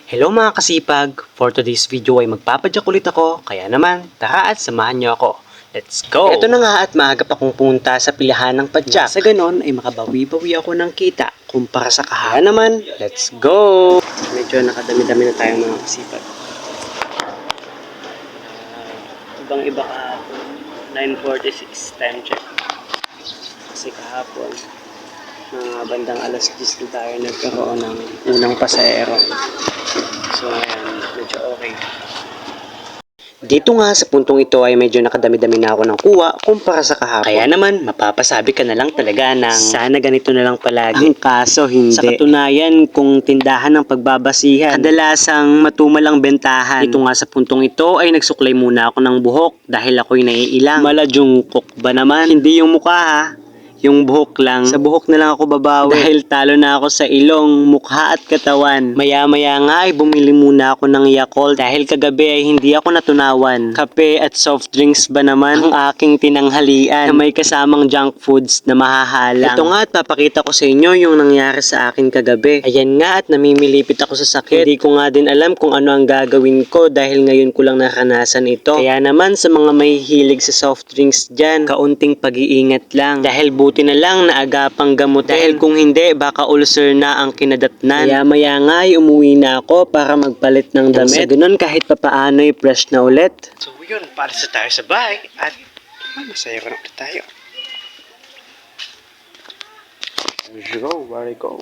Hello mga kasipag! For today's video ay magpapadyak ulit ako, kaya naman tara at samahan niyo ako. Let's go! Ito na nga at maaga pa kong punta sa pilahan ng padyak. Sa ganon ay makabawi-bawi ako ng kita kumpara sa kahapon. Kaya naman, let's go! Medyo nakadami-dami na tayong mga kasipag. Ibang-iba kahapon. 9:46 time check. Kasi kahapon, mga bandang alas 10 na tayo nagkaroon ng unang pasahero. So ayan, medyo okay. Dito nga sa puntong ito ay medyo nakadami-dami na ako ng kuha kumpara sa kahapon. Kaya naman, mapapasabi ka na lang talaga ng sana ganito na lang palagi. Ang kaso hindi. Sa katunayan, kung tindahan ng pagbabasihan, kadalasang matumalang bentahan. Dito nga sa puntong ito ay nagsuklay muna ako ng buhok dahil ako'y naiilang. Malajungkok ba naman? Hindi yung mukha ha. Yung buhok lang. Sa buhok na lang ako babawi. Dahil talo na ako sa ilong, mukha at katawan. Maya-maya nga ay bumili muna ako ng Yakult. Dahil kagabi ay hindi ako natunawan. Kape at soft drinks ba naman ang aking tinanghalian na may kasamang junk foods na mahahalang. Ito nga at papakita ko sa inyo yung nangyari sa akin kagabi. Ayan nga at namimilipit ako sa sakit. Hindi ko nga din alam kung ano ang gagawin ko dahil ngayon ko lang naranasan ito. Kaya naman sa mga may hilig sa soft drinks dyan, kaunting pag-iingat lang. Dahil buti na lang na agapang gamutin. Dahil kung hindi, baka ulcer na ang kinadatnan. Maya-maya nga ay umuwi na ako para magpalit ng damit. Sa ganun kahit papaano ay fresh na ulit. So yun, paalis na tayo sa bahay at masaya ko na ulit tayo. Let's go, where I go.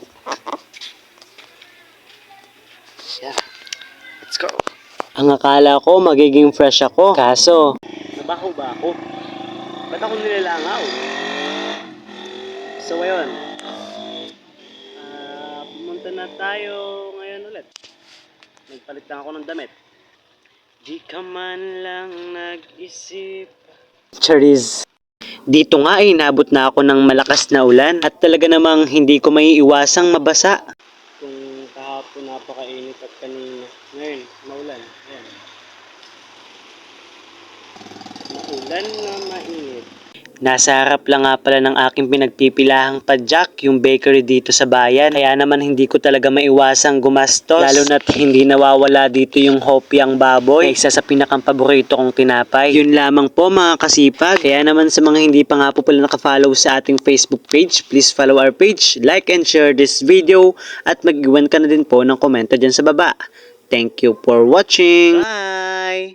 Yeah, let's go. Ang akala ko magiging fresh ako. Kaso, nabaho ba ako? Ba't ako nilalangaw? So ngayon, pumunta na tayo ngayon ulit. Nagpalit lang ako ng damit. Di ka man lang nag-isip. Charis. Dito nga ay nabot na ako ng malakas na ulan at talaga namang hindi ko may iwasang mabasa. Kung kahapon napakainit at kanina. Ngayon, maulan. Ayan. Maulan na mainit. Nasa harap lang nga pala ng aking pinagpipilahang padyak, yung bakery dito sa bayan. Kaya naman hindi ko talaga maiwasang gumastos. Lalo na't hindi nawawala dito yung hopyang baboy, isa sa pinakang paborito kong tinapay. Yun lamang po mga kasipag. Kaya naman sa mga hindi pa nga po pala nakafollow sa ating Facebook page, please follow our page, like and share this video, at mag-iwan ka na din po ng komento dyan sa baba. Thank you for watching. Bye!